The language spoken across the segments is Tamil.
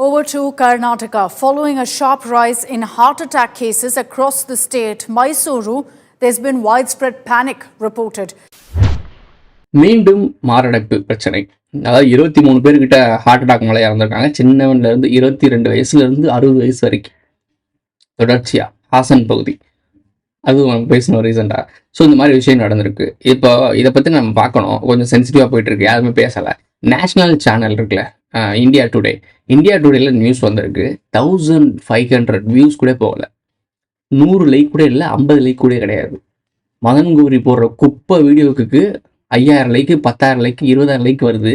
Over to Karnataka. Following a sharp rise in heart attack cases across the state, Mysuru, there's been widespread panic reported. மீண்டும் மாரடைப்பு பிரச்சனை. அதாவது 23 பேர்கிட்ட ஹார்ட் அட்டாக் மேலே இறந்துருக்காங்க. சின்னவன்ல இருந்து 22 வயசுல இருந்து 60 வயசு வரைக்கும் தொடர்ச்சியா ஹாசன் பகுதி அது பேசணும் ரீசெண்டாக. ஸோ இந்த மாதிரி விஷயம் நடந்திருக்கு. இப்போ இதை பற்றி நம்ம பார்க்கணும். கொஞ்சம் சென்சிட்டிவாக போயிட்டு இருக்கு, யாருமே பேசலை. நேஷ்னல் சேனல் இருக்குல்ல, இந்தியா டுடேல நியூஸ் வந்திருக்கு. 1500 வியூஸ் கூட போகல, 100 லைக் கூட இல்லை, 50 லைக் கூட கிடையாது. மதன் கௌரி போடுற குப்பை வீடியோவுக்கு 5000 லைக்கு, 10000 லைக்கு, 20000 லைக் வருது.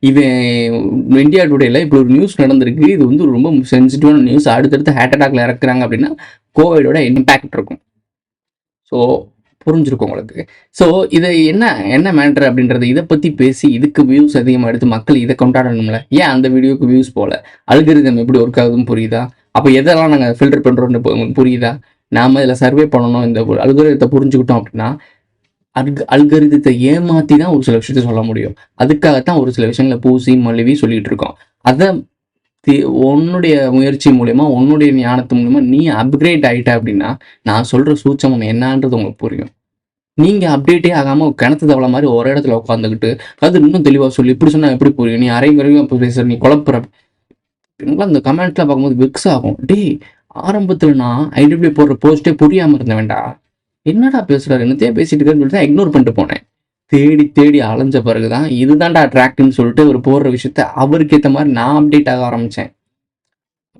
இவன் இந்தியா டுடேல இப்படி ஒரு நியூஸ் நடந்திருக்கு. இது வந்து ரொம்ப சென்சிட்டிவான நியூஸ். அடுத்தடுத்து ஹார்ட் அட்டாக்ல இறக்குறாங்க அப்படின்னா கோவிடோட இம்பேக்ட் இருக்கும். ஸோ புரிஞ்சிருக்கும் உங்களுக்கு. ஸோ இதை என்ன மேட்ரு அப்படின்றது இதை பற்றி பேசி இதுக்கு வியூஸ் அதிகமாக எடுத்து மக்கள் இதை கொண்டாடணும்ல. ஏன் அந்த வீடியோக்கு வியூஸ் போகல? அல்காரிதம் எப்படி ஒர்க் ஆகுதுன்னு புரியுதா? அப்போ எதெல்லாம் நாங்கள் ஃபில்டர் பண்ணுறோன்னு புரியுதா? நாம் இதில் சர்வே பண்ணணும். இந்த அல்காரிதத்தை புரிஞ்சுக்கிட்டோம் அப்படின்னா அல்காரிதத்தை ஏமாற்றி தான் ஒரு சில விஷயத்த சொல்ல முடியும். அதுக்காகத்தான் ஒரு சில விஷயங்களை பூசி மழுவி சொல்லிகிட்டு இருக்கோம். அதை உன்னுடைய முயற்சி மூலயமா, உன்னுடைய ஞானத்து மூலயமா நீ அப்கிரேட் ஆகிட்ட அப்படின்னா நான் சொல்கிற சூட்சமம் என்னன்றது உங்களுக்கு புரியும். நீங்கள் அப்டேட்டே ஆகாமல் கிணத்து தவளை மாதிரி ஒரு இடத்துல உட்காந்துக்கிட்டு அது இன்னும் தெளிவாக சொல்லி இப்படி சொன்னால் எப்படி புரியும்? நீ அரைவரையும் இப்போ பேசுகிற, நீ குழப்புற. அந்த கமெண்ட்லாம் பார்க்கும்போது விக்ஸ் ஆகும். ஆரம்பத்தில் நான் ஐடிபிள்யூ போடுற போஸ்ட்டே புரியாமல் இருந்தேன். வேண்டாம், என்னடா பேசுகிறாரு, என்னத்தையே பேசிட்டு இருக்காருன்னு சொல்லிட்டு தான் இக்னோர் பண்ணிட்டு போனேன். தேடி அலைஞ்ச பிறகு தான் இதுதான்டா அட்ராக்ட்னு சொல்லிட்டு ஒரு போடுற விஷயத்த அவருக்கு ஏற்ற மாதிரி நான் அப்டேட் ஆக ஆரம்பித்தேன்.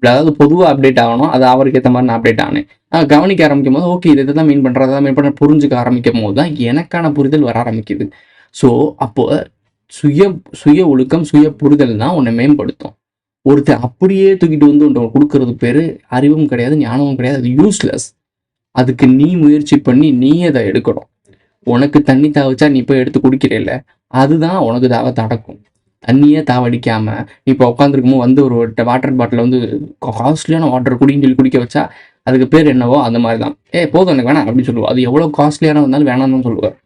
அதாவது பொதுவாக அப்டேட் ஆகணும், அது அவருக்கு ஏற்ற மாதிரி நான் அப்டேட் ஆனேன். கவனிக்க ஆரம்பிக்கும் போது ஓகே இதை தான் மீன் பண்ணுறதா மீன் பண்ண புரிஞ்சுக்க ஆரம்பிக்கும் போது தான் எனக்கான புரிதல் வர ஆரம்பிக்குது. ஸோ அப்போ சுய ஒழுக்கம், சுய புரிதல் தான் உன்னை மேம்படுத்தும். ஒருத்தர் அப்படியே தூக்கிட்டு வந்து உன்னை கொடுக்கறது பேர் அறிவும் கிடையாது, ஞானமும் கிடையாது, அது யூஸ்லெஸ். அதுக்கு நீ முயற்சி பண்ணி நீ அதை எடுக்கணும். உனக்கு தண்ணி தாவச்சா நீ போய் எடுத்து குடிக்கிறேல்ல, அதுதான் உனக்கு நடக்கும். தண்ணியே தாவடிக்காம இப்போ உட்காந்துருக்குமோ வந்து ஒரு வாட்டர் பாட்டில் வந்து காஸ்ட்லியான வாட்டர் குடின்னு சொல்லி குடிக்க வச்சா அதுக்கு பேர் என்னவோ அந்த மாதிரி தான். போதும் எனக்கு வேணாம் அப்படின்னு சொல்லுவோம். அது எவ்வளோ காஸ்ட்லியான இருந்தாலும் வேணாம்னு சொல்லுவார்.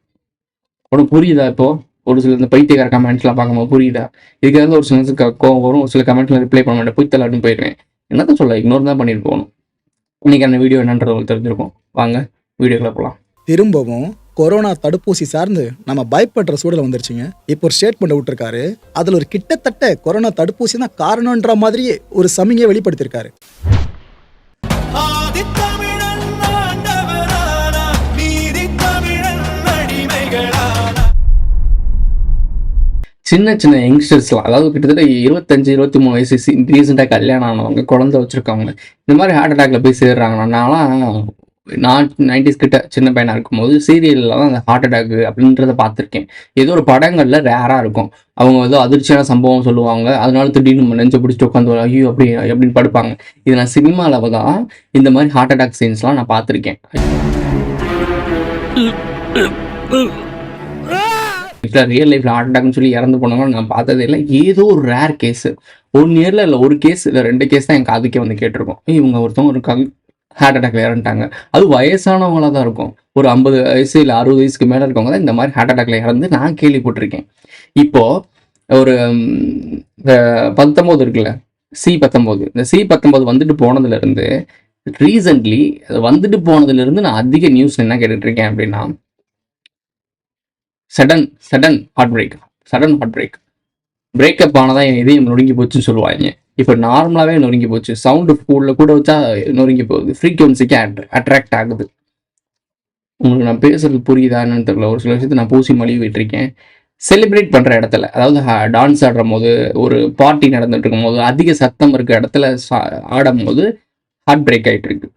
உனக்கு புரியுதா? இப்போ ஒரு சில இந்த பைத்தியக்கார கமெண்ட்ஸ்லாம் பார்க்கும்போது புரியுதா? இதுக்காக ஒரு சில கோவம் வரும், ஒரு சில கமெண்ட்ஸ்லாம் ரிப்ளை பண்ண மாட்டேன், போய் தள்ளாட்டுன்னு போயிடுவேன். என்னதான் சொல்ல, இக்னோர் தான் பண்ணிட்டு போகணும். இன்னைக்கு அந்த வீடியோ என்னன்றது உங்களுக்கு தெரிஞ்சிருக்கும். வாங்க வீடியோக்குள்ள போகலாம். திரும்பவும் கொரோனா தடுப்பூசி சார்ந்து நம்ம பயப்படுற சூழல் வந்துருச்சுங்க. இப்போ ஒரு ஸ்டேட்மெண்ட் விட்டுருக்காரு. அதுல ஒரு கிட்டத்தட்ட கொரோனா தடுப்பூசி தான் காரணம்ன்ற மாதிரியே ஒரு சமிகையை வெளிப்படுத்திருக்காரு. சின்ன யங்ஸ்டர்ஸ்லாம், அதாவது கிட்டத்தட்ட 25-23 வயசு ரீசெண்டாக கல்யாணம் ஆனவங்க, குழந்தை வச்சுருக்கவங்க இந்த மாதிரி ஹார்ட் அட்டாக்ல போய் சேர்றாங்கன்னா, நான் 90s கிட்ட சின்ன பையனாக இருக்கும்போது சீரியலில் தான் அந்த ஹார்ட் அட்டாக் அப்படின்றத பார்த்துருக்கேன். ஏதோ ஒரு படங்களில் ரேராக இருக்கும். அவங்க ஏதோ அதிர்ச்சியான சம்பவம் சொல்லுவாங்க, அதனால திடீர்னு நெஞ்சை பிடிச்சிட்டு உட்காந்து ஐயோ அப்படி அப்படின்னு படுப்பாங்க. இது நான் சினிமாவில் தான் இந்த மாதிரி ஹார்ட் அட்டாக் சீன்ஸ்லாம் நான் பார்த்துருக்கேன். ரியல் லைஃப்ல ஹார்ட் அட்டாக்னு சொல்லி இறந்து போனவங்க நான் பார்த்ததே இல்லை. ஏதோ ஒரு ரேர் கேஸ், 1 இயர்ல இல்லை ஒரு கேஸ் இல்லை 2 கேஸ் தான் என் காதுக்கே வந்து கேட்டிருக்கோம். இவங்க ஒருத்தவங்க ஒரு ஹார்ட் அட்டாக்ல இறந்துட்டாங்க. அது வயசானவங்களாக தான் இருக்கும். ஒரு 50 வயசு இல்லை 60 வயசுக்கு மேலே இருக்கவங்க தான் இந்த மாதிரி ஹார்ட் அட்டாக்ல இறந்து நான் கேள்விப்பட்டிருக்கேன். இப்போ ஒரு 19 இருக்குல்ல, C19, இந்த C19 வந்துட்டு போனதுலேருந்து ரீசன்ட்லி வந்துட்டு போனதுலேருந்து நான் அதிக நியூஸ் என்ன கேட்டுட்டு இருக்கேன் அப்படின்னா சடன் ஹார்ட் பிரேக் பிரேக்கப் ஆனதான் என் இதயம் நொறுங்கி போச்சுன்னு சொல்லுவாங்க. இப்போ நார்மலாகவே நொறுங்கி போச்சு. சவுண்டு ஃபுல்ல கூட வச்சா நொறுங்கி போகுது. ஃப்ரீக்வன்சிக்கு அட்ராக்ட் ஆகுது. உங்களுக்கு நான் பேசுறது புரியுதா என்னன்னு தெரியல. ஒரு சில விஷயத்தை நான் பூசி மழுவி விட்டுருக்கேன். செலிப்ரேட் பண்ணுற இடத்துல, அதாவது டான்ஸ் ஆடுற போது, ஒரு பார்ட்டி நடந்துட்டு இருக்கும் போது, அதிக சத்தம் இருக்க இடத்துல ஆடும் போது ஹார்ட் பிரேக் ஆகிட்டு இருக்கு.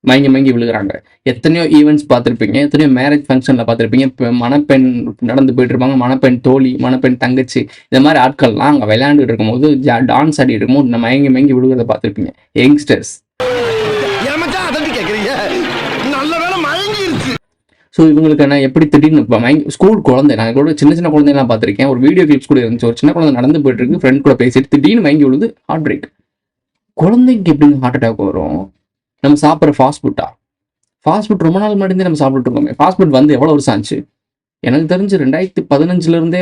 மயங்கி விழுகிறாங்க. எத்தனையோ ஈவெண்ட்ஸ் பார்த்துருப்பீங்க, எத்தனையோ மேரேஜ் ஃபங்க்ஷனில் பார்த்துருப்பீங்க. இப்போ மணப்பெண் நடந்து போயிட்டு இருப்பாங்க, மணப்பெண் தோழி, மணப்பெண் தங்கச்சி, இந்த மாதிரி ஆட்கள்லாம் அங்கே விளையாண்டுட்டு இருக்கும்போது, டான்ஸ் ஆடிட்டு இருக்கும்போது நம்ம மயங்கி விழுகிறத பார்த்துருப்பீங்க. யங்ஸ்டர்ஸ். ஸோ இவங்களுக்கு நான் எப்படி திடீர்னு ஸ்கூல் குழந்தை, நான் கூட சின்ன குழந்தைலாம் பார்த்துருக்கேன். ஒரு வீடியோ கிளிப்ஸ் கூட இருந்துச்சு. ஒரு சின்ன குழந்தை நடந்து போயிட்டு இருக்கு, ஃப்ரெண்ட் கூட பேசிட்டு திடீர்னு மயங்கி விழுது, ஹார்ட் பிரேக். குழந்தைக்கு எப்படின்னு ஹார்ட் அட்டாக் வரும்? நம்ம சாப்பிட்ற ஃபாஸ்ட் ஃபுட் ரொம்ப நாள் முன்னாடி நம்ம சாப்பிட்டு இருக்கோமே. ஃபாஸ்ட் ஃபுட் வந்து எவ்வளோ வருஷம் ஆச்சு? எனக்கு தெரிஞ்சு 2015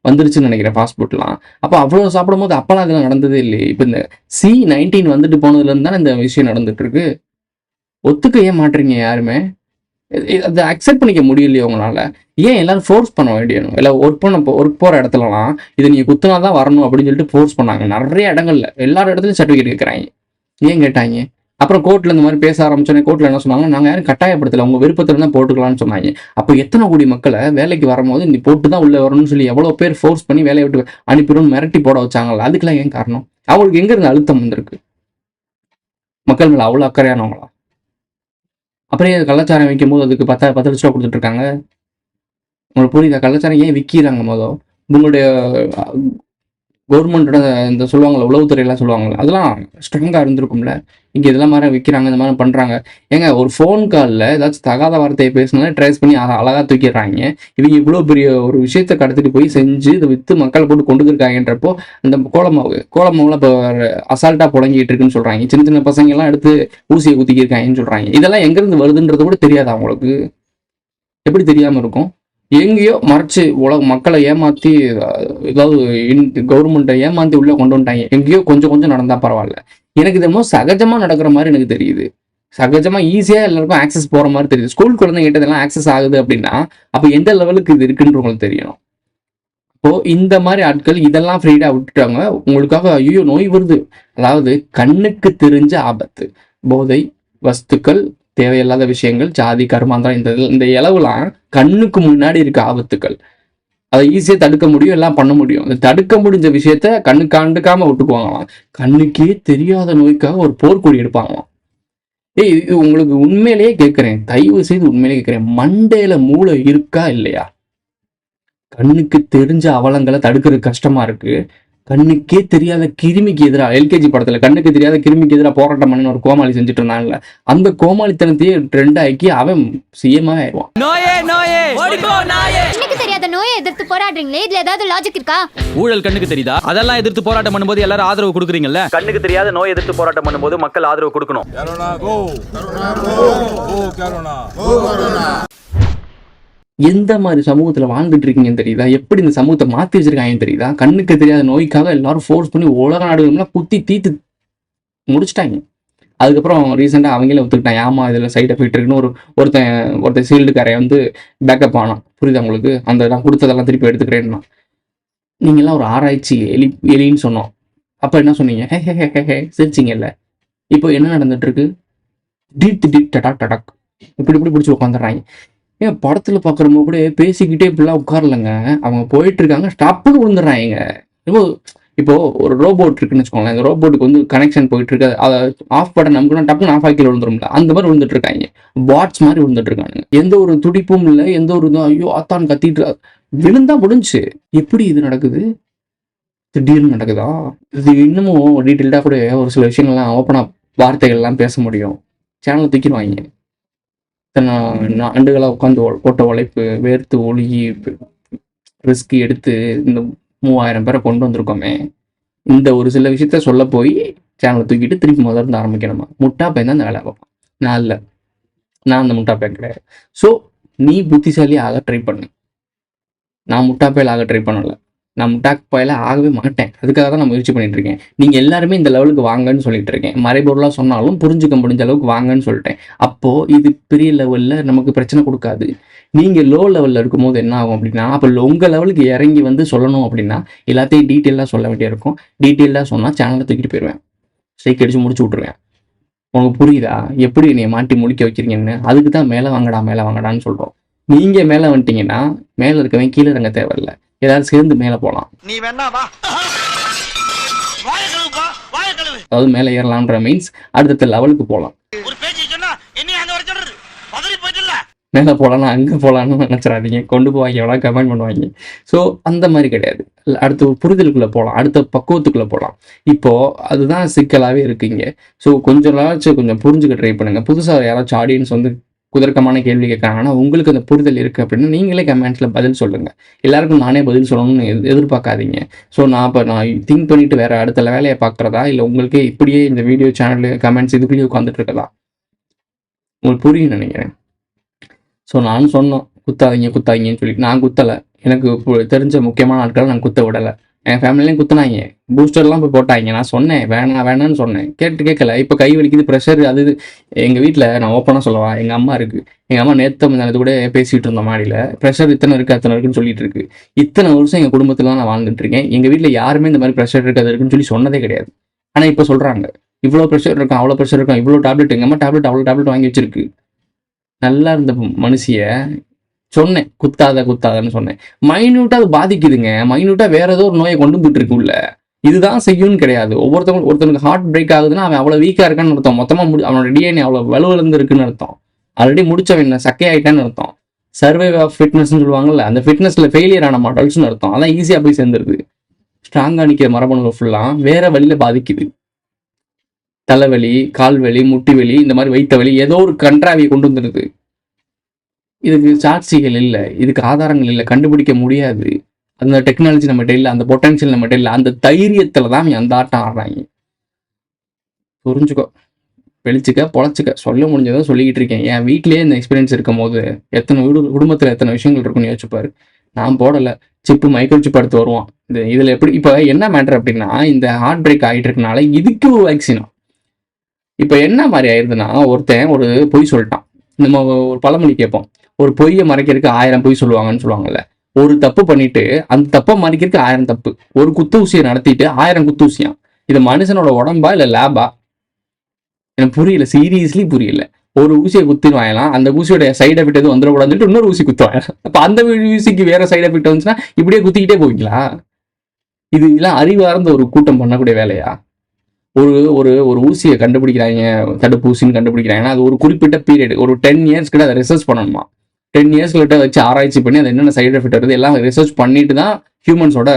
வந்துருச்சுன்னு நினைக்கிறேன் ஃபாஸ்ட் ஃபுட்லாம். அப்போ அவ்வளோ சாப்பிடும்போது அப்போலாம் அதெல்லாம் நடந்ததே இல்லையே. இப்போ இந்த C19 வந்துட்டு போனதுலேருந்து தானே இந்த விஷயம் நடந்துட்டு இருக்கு. ஒத்துக்க ஏன் மாட்றீங்க யாருமே? அதை அக்செப்ட் பண்ணிக்க முடியலையே உங்களால்? ஏன் எல்லாரும் ஃபோர்ஸ் பண்ண வேண்டியணும்? இல்லை ஒர்க் போகிற இடத்துலலாம் இதை நீங்கள் குத்துனா தான் வரணும் அப்படின்னு சொல்லிட்டு ஃபோர்ஸ் பண்ணாங்க. நிறைய இடங்கள்ல எல்லா இடத்துலையும் சர்டிஃபிகேட் கேட்குறாங்க. ஏன் கேட்டாங்க? அப்புறம் கோர்ட்டில் இந்த மாதிரி பேச ஆரம்பிச்சோன்னே கோர்ட்டில் என்ன சொன்னாங்க, நாங்கள் யாரும் கட்டாயப்படுத்தலை, உங்கள் விருப்பத்தில் தான் போட்டுக்கலாம்னு சொன்னாங்க. அப்போ எத்தனை கோடி மக்களை வேலைக்கு வரும்போது நீ போட்டு தான் உள்ளே வரணும்னு சொல்லி எவ்வளோ பேர் ஃபோர்ஸ் பண்ணி வேலையை விட்டு அனுப்பிடும் மிரட்டி போட வச்சாங்களா? அதுக்கெல்லாம் ஏன் காரணம்? அவங்களுக்கு எங்கே இருந்து அழுத்தம் வந்திருக்கு? மக்கள் மேலே அவ்வளோ அக்கறையானவங்களா? அப்படியே கலாச்சாரம் வைக்கும் போது அதுக்கு 10 லட்ச ரூபா கொடுத்துட்டு இருக்காங்க. உங்களுக்கு புரியுதா? கலாச்சாரம் ஏன் விற்கிறாங்க? உங்களுடைய கவர்மெண்ட்டோட இந்த சொல்லுவாங்கள்ல, உளவுத்துறையெல்லாம் சொல்லுவாங்கள்ல, அதெல்லாம் ஸ்ட்ராங்காக இருந்திருக்கும்ல. இங்கே இதெல்லாம் மாதிரி விற்கிறாங்க, இந்த மாதிரி பண்ணுறாங்க. ஏங்க ஒரு ஃபோன் காலில் ஏதாச்சும் தகாத வார்த்தையை பேசினாலே ட்ரேஸ் பண்ணி அழகாக தூக்கிடுறாங்க. இவங்க இவ்வளோ பெரிய ஒரு விஷயத்தை கடத்திட்டு போய் செஞ்சு இதை விற்று மக்களை போட்டு கொண்டு இருக்காங்கன்றப்போ அந்த கோலமாவில் இப்போ அசால்ட்டாக புழங்கிட்டு இருக்குன்னு சொல்கிறாங்க. சின்ன சின்ன பசங்கள்லாம் எடுத்து ஊசியை குத்திக்கிருக்காங்கன்னு சொல்கிறாங்க. இதெல்லாம் எங்கேருந்து வருதுன்றது கூட தெரியாது அவங்களுக்கு. எப்படி தெரியாமல் இருக்கும்? எங்கேயோ மறைச்சு மக்களை ஏமாற்றி, ஏதாவது கவர்மெண்ட்டை ஏமாற்றி உள்ளே கொண்டு வந்துட்டாங்க. எங்கேயோ கொஞ்சம் நடந்தால் பரவாயில்ல. எனக்கு இது சகஜமாக நடக்கிற மாதிரி எனக்கு தெரியுது. சகஜமாக ஈஸியாக எல்லாருக்கும் ஆக்சஸ் போகிற மாதிரி தெரியுது. ஸ்கூல் குழந்தைங்கிட்ட இதெல்லாம் ஆக்சஸ் ஆகுது அப்படின்னா அப்போ எந்த லெவலுக்கு இது இருக்குன்னு உங்களுக்கு தெரியணும். அப்போது இந்த மாதிரி ஆட்கள் இதெல்லாம் ஃப்ரீடாக விட்டுட்டாங்க. உங்களுக்காக ஐயோ நோய் வருது. அதாவது கண்ணுக்கு தெரிஞ்ச ஆபத்து, போதை வஸ்துக்கள், தேவையில்லாத விஷயங்கள், ஜாதி கர்மாந்திரம், இந்த இளவுலாம் கண்ணுக்கு முன்னாடி இருக்க ஆபத்துக்கள். அதை ஈஸியாக தடுக்க முடியும், எல்லாம் பண்ண முடியும். அந்த தடுக்க முடிஞ்ச விஷயத்த கண்டுக்காம விட்டுக்குவாங்களாம். கண்ணுக்கே தெரியாத நோய்க்காக ஒரு போர்க்கொடி எடுப்பாங்களாம். இது உங்களுக்கு உண்மையிலேயே கேட்குறேன், தயவு செய்து உண்மையிலேயே கேட்குறேன், மண்டையில மூளை இருக்கா இல்லையா? கண்ணுக்கு தெரிஞ்ச அவலங்களை தடுக்கிறது கஷ்டமா இருக்கு. கண்ணுக்கே தெரியாத கிருமிக்கு எதிராக, எல்கேஜி படத்துல கண்ணுக்கு தெரியாத கிருமிக்கு எதிராக போராட்டம் பண்ணு ஒரு கோமாளி செஞ்சுட்டு இருந்தாங்கல்ல, அந்த கோமாளித்தனத்தையே ட்ரெண்ட் ஆக்கி அவன் சிஎம்மாவே ஆயிடுவான். கண்ணுக்கு தெரியாத நோயை எதிர்த்து போராடுறீங்களே, இதுல ஏதாவது லாஜிக் இருக்கா? ஊழல் கண்ணுக்கு தெரியுதா? அதெல்லாம் எதிர்த்து போராட்டம் பண்ணும்போது எல்லாரும் ஆதரவு கொடுக்குறீங்கல்ல. கண்ணுக்கு தெரியாத நோய் எதிர்த்து போராட்டம் பண்ணும்போது மக்கள் ஆதரவு கொடுக்கணும். எந்த மாதிரி சமூகத்துல வாழ்ந்துட்டு இருக்கீங்கன்னு தெரியுதா? எப்படி இந்த சமூகத்தை மாத்தி வச்சிருக்காங்கன்னு தெரியுதா? கண்ணுக்கு தெரியாத நோய்க்காக எல்லாரும் ஃபோர்ஸ் பண்ணி உலக நாடுகள்லாம் குத்தி தீத்து முடிச்சுட்டாங்க. அதுக்கப்புறம் ரீசெண்டாக அவங்களே ஒத்துக்கிட்டாங்க, ஆமா இதில் சைட் எஃபெக்ட் இருக்குன்னு. ஒருத்தன் சீல்டுக்காரையை பேக்கப் ஆனான். புரியுதா உங்களுக்கு? அந்த நான் கொடுத்ததெல்லாம் திருப்பி எடுத்துக்கிறேன்னா, நீங்கள்லாம் ஒரு ஆராய்ச்சி எலின்னு சொன்னோம். அப்போ என்ன சொன்னீங்க? ஹே சிரிச்சிங்கல்ல. இப்போ என்ன நடந்துட்டு இருக்கு? திடீர் டடாக் இப்படி பிடிச்சி உட்காந்துடுறாங்க. ஏன் படத்தில் பார்க்குறவங்க கூட பேசிக்கிட்டே இப்படிலாம் உட்காரலங்க, அவங்க போயிட்டு இருக்காங்க, ஸ்டாப்புன்னு விழுந்துடுறாங்க. இப்போ ஒரு ரோபோட் இருக்குன்னு வச்சுக்கோங்களேன். இந்த ரோபோட்டுக்கு கனெக்ஷன் போயிட்டு இருக்கு, அதை ஆஃப் பண்ண நமக்கு டப்புன்னு ஆஃப் ஆக்கி விழுந்துரும்ல, அந்த மாதிரி விழுந்துட்டு இருக்காங்க. பாட்ஸ் மாதிரி விழுந்துட்டு இருக்காங்க. எந்த ஒரு துடிப்பும் இல்லை, எந்த ஒரு ஐயோ ஆத்தான் கத்திட்டு விழுந்தா முடிஞ்சு. எப்படி இது நடக்குது? திடீர்னு நடக்குதா? இது இன்னமும் டீட்டெயில்டாக கூட ஒரு சில விஷயங்கள்லாம் ஓப்பனாக வார்த்தைகள்லாம் பேச முடியும். சேனலை தூக்கிடுவாங்க. ஆண்டுகளாக உட்காந்து போட்ட உழைப்பு, வேர்த்து ஒழுகி ரிஸ்க் எடுத்து இந்த 3000 பேரை கொண்டு வந்திருக்கோமே, இந்த ஒரு சில விஷயத்த சொல்ல போய் சேனலை தூக்கிட்டு திருப்பி முதல்ல இருந்து ஆரம்பிக்கணுமா? முட்டா பையன் தான் அந்த வேலை பார்ப்பான். நான் இல்லை, நான் அந்த முட்டா பையன் கிடையாது. ஸோ நீ புத்திசாலி ஆக ட்ரை பண்ணு. நான் முட்டா பையல் ஆக ட்ரை பண்ணலை, நான் முட்டா பையல ஆகவே மாட்டேன். அதுக்காக தான் நான் முயற்சி பண்ணிட்டு இருக்கேன். நீங்கள் எல்லாருமே இந்த லெவலுக்கு வாங்கன்னு சொல்லிட்டு இருக்கேன். மறைபொருளாக சொன்னாலும் புரிஞ்சுக்க முடிஞ்ச அளவுக்கு வாங்கன்னு சொல்லிட்டேன். அப்போது இது பெரிய லெவலில் நமக்கு பிரச்சனை கொடுக்காது. நீங்கள் லோ லெவலில் இருக்கும்போது என்ன ஆகும் அப்படின்னா, அப்போ உங்கள் லெவலுக்கு இறங்கி சொல்லணும் அப்படின்னா எல்லாத்தையும் டீட்டெயிலாக சொல்ல வேண்டியிருக்கும். டீட்டெயிலாக சொன்னால் சேனலை தூக்கிட்டு போயிடுவேன், ஸ்ட்ரைக் அடித்து முடிச்சு விட்ருவேன். உங்களுக்கு புரியுதா எப்படி என்னை மாட்டி முடிக்க வைக்கிறீங்கன்னு? அதுக்கு தான் மேலே வாங்கடான்னு சொல்கிறோம். நீங்கள் மேலே வந்துட்டீங்கன்னா மேலே இருக்கவன் கீழே இறங்க தேவையில்லை, ஏதாவது சேர்ந்து மேலே போகலாம். நீ வேணா வா, அதாவது மேலே ஏறலாம்ன்ற மீன்ஸ் அடுத்த லெவலுக்கு போகலாம். ஒரு பேச்சு சொன்னா என்ன அங்க வர சொல்றது? பதறி போயிட்டல. மேலே போகலான்னா அங்கே போகலான்னு நினச்சிடாதீங்க, கொண்டு போவாங்க, எவ்வளோ கமெண்ட் பண்ணுவாங்க. ஸோ அந்த மாதிரி கிடையாது. அடுத்த ஒரு புரிதலுக்குள்ளே போகலாம், அடுத்த பக்குவத்துக்குள்ளே போகலாம். இப்போது அதுதான் சிக்கலாகவே இருக்குங்க. ஸோ கொஞ்சம் புரிஞ்சுக்க ட்ரை பண்ணுங்கள். புதுசாக யாராச்சும் ஆடியன்ஸ் குதர்க்கமான கேள்வி கேட்குறாங்கன்னா உங்களுக்கு அந்த புரிதல் இருக்குது அப்படின்னா நீங்களே கமெண்ட்ஸில் பதில் சொல்லுங்கள். எல்லாருக்கும் நானே பதில் சொல்லணும்னு எதிர்பார்க்காதீங்க. ஸோ நான் திங்க் பண்ணிவிட்டு வேறு அடுத்த வேலையை பார்க்குறதா, இல்லை உங்களுக்கே இப்படியே இந்த வீடியோ சேனலு கமெண்ட்ஸ் இதுக்குள்ளேயே உட்காந்துட்டு இருக்கதா? உங்களுக்கு புரியும் நினைக்கிறேன். ஸோ நான் சொன்னோம், குத்தாதீங்கன்னு சொல்லி நான் குத்தலை. எனக்கு தெரிஞ்ச முக்கியமான ஆட்களை நான் குத்த விடலை. என் ஃபேமிலிலையும் குத்துனாங்க, பூஸ்டர்லாம் போய் போட்டாங்க. நான் சொன்னேன் வேணான்னு சொன்னேன், கேட்கல. இப்போ கை வலிக்குது, ப்ரெஷர், அது எங்கள் வீட்டில் நான் ஓப்பனாக சொல்லவா, எங்கள் அம்மா இருக்குது. எங்கள் அம்மா நேற்று முன்னாடி கூட பேசிகிட்டு இருந்தோம் மாடியில், ப்ரெஷர் இத்தனை இருக்குன்னு சொல்லிட்டு இருக்கு. இத்தனை வருஷம் எங்கள் குடும்பத்தில் தான் நான் வாழ்ந்துட்டு இருக்கேன். எங்கள் வீட்டில் யாருமே இந்த மாதிரி ப்ரெஷர் இருக்குது அது இருக்குன்னு சொல்லி சொன்னதே கிடையாது. ஆனால் இப்போ சொல்கிறாங்க இவ்வளோ ப்ரெஷர் இருக்கும், அவ்வளோ ப்ரெஷர் இருக்கும், இவ்வளோ டேப்லெட். எங்கள் அம்மா அவ்வளோ டேப்லெட் வாங்கி வச்சிருக்கு. நல்லா இருந்த மனுஷிய சொன்னேன் குத்தாதன்னு சொன்னேன். மைன்யூட்டா அது பாதிக்குதுங்க. மைன்யூட்டா வேற ஏதோ ஒரு நோயை கொண்டு வந்துட்டு இருக்கு உள்ள. இதுதான் செய்யும்னு கிடையாது. ஒருத்தனுக்கு ஹார்ட் பிரேக் ஆகுதுன்னா அவன் அவ்வளவு வீக்கா இருக்கான்னு அர்த்தம். மொத்தமா அவனோட டிஎன்ஏ அவ்வளவு வலுவிழந்து இருக்குன்னு அர்த்தம். ஆல்ரெடி முடிச்சவன் சக்கையாயிட்டான்னு அர்த்தம். சர்வே ஆஃப் ஃபிட்னஸ் சொல்லுவாங்கல்ல, அந்த ஃபிட்னஸ்ல ஃபெயிலியர் ஆன மாடல்ஸ்னு அர்த்தம். அதான் ஈஸியா போய் சேர்ந்துருது. ஸ்ட்ராங்கா நிக்கிற மரபணுகள் ஃபுல்லா வேற வழியில பாதிக்குது. தலைவலி, கால்வலி, முட்டி வலி, இந்த மாதிரி வைத்த வலி, ஏதோ ஒரு கண்ட்ராவியை கொண்டு வந்துடுது. இதுக்கு சாட்சிகள் இல்லை, இதுக்கு ஆதாரங்கள் இல்லை, கண்டுபிடிக்க முடியாது. அந்த டெக்னாலஜி நம்மகிட்ட இல்லை, அந்த பொட்டன்ஷியல் நம்மகிட்ட இல்லை. அந்த தைரியத்துல தான் அந்த ஆட்டம் ஆடுறாங்க. புரிஞ்சுக்கோ, வெளிச்சுக்க, பொழைச்சிக்க, சொல்ல முடிஞ்சதை சொல்லிக்கிட்டு இருக்கேன். என் வீட்லயே இந்த எக்ஸ்பீரியன்ஸ் இருக்கும் போது எத்தனை குடும்பத்துல எத்தனை விஷயங்கள் இருக்குன்னு யோசிச்சுப்பாரு. நான் போடலை, சிப்பு மைக்ரோ சிப் எடுத்து வருவான். இதுல எப்படி இப்போ என்ன மேட்டர் அப்படின்னா, இந்த ஹார்ட் பிரேக் ஆகிட்டு இருக்கனால இதுக்கு ஒரு வேக்சினா. இப்போ என்ன மாதிரி ஆயிடுதுன்னா, ஒருத்தன் ஒரு பொய் சொல்லிட்டான். நம்ம ஒரு பழமொழி கேட்போம், ஒரு பொய்யை மறைக்கிறதுக்கு 1000 பொய் சொல்லுவாங்கன்னு சொல்லுவாங்கல்ல. ஒரு தப்பு பண்ணிட்டு அந்த தப்பை மறைக்கிறதுக்கு 1000 தப்பு. ஒரு குத்து ஊசியை நடத்திட்டு 1000 குத்து ஊசியான். இது மனுஷனோட உடம்பா இல்லை லேபா? எனக்கு புரியல, சீரியஸ்லி புரியல. ஒரு ஊசியை குத்திடுவாங்கலாம், அந்த ஊசியோட சைடு எஃபெக்ட் எதுவும் வந்துடக்கூடாதுன்னு இன்னொரு ஊசி குத்துவாங்க. அப்போ அந்த ஊசிக்கு வேற சைடு எஃபெக்ட் வந்துச்சுன்னா இப்படியே குத்திக்கிட்டே போவீங்களா? இது எல்லாம் அறிவார்ந்த ஒரு கூட்டம் பண்ணக்கூடிய வேலையா? ஒரு ஊசியை கண்டுபிடிக்கிறாங்க, தடுப்பூசின்னு கண்டுபிடிக்கிறாங்கன்னா அது ஒரு குறிப்பிட்ட பீரியட், ஒரு 10 இயர்ஸ் கிட்ட அதை ரிசர்ச் பண்ணணுமா. 10 இயர்ஸ் கிட்ட வச்சு ஆராய்ச்சி பண்ணி அது என்னென்ன சைடு எஃபெக்ட் வருது எல்லாம் ரிசர்ச் பண்ணிட்டு தான் ஹியூமன்ஸோட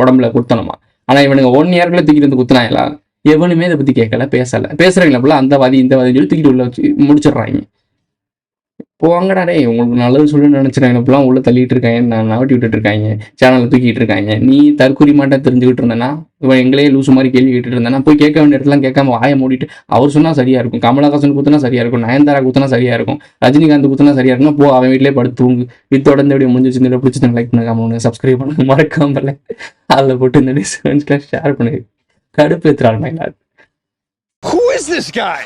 உடம்புல குத்தணுமா. ஆனால் இவனுங்க 1 இயர்க்குள்ள தூக்கிட்டு வந்து குத்துனாங்களா? எவனுமே இதை பத்தி கேட்கல, பேசுறாங்களா போல அந்த வாதி இந்த வாதி சொல்லி தூக்கிட்டு உள்ள வச்சு முடிச்சிடுறாங்க. போங்கடா டே, உங்களுக்கு நல்லது சொல்லு நினைச்சிருக்காங்க, இப்பெல்லாம் உள்ள தள்ளிட்டு இருக்காங்க, நான் நவட்டி விட்டுட்டு இருக்காங்க, சேனலில் தூக்கிட்டு இருக்காங்க. நீ தற்கொலை மாட்டா தெரிஞ்சுக்கிட்டு இருந்தேன்னா, இவன் எங்களே லூசு மாதிரி கேள்வி கேட்டுட்டு இருந்தேன்னா, போய் கேட்க வேண்டிய இடத்துல கேட்காம வாயை மூடிட்டு அவர் சொன்னா சரியா இருக்கும், கமலஹாசன் குத்துனா சரியா இருக்கும், நயன்தாரா குத்துனா சரியா இருக்கும், ரஜினிகாந்த் குத்துனா சரியா இருக்கும், போ அவன் வீட்டிலே படுத்து தூங்கு. வித்தோட இந்த வீடியோ முடிஞ்சிச்சு, பிடிச்சி லைக் பண்ணுங்க, சப்ஸ்கிரைப் பண்ணுங்க, மறக்காம அதில் போட்டு இந்த டிஸ்கவுண்ட்ஸ்லாம் ஷேர் பண்ணுங்க. கடுப்பு ஏற்றுறாங்க. Who is this guy?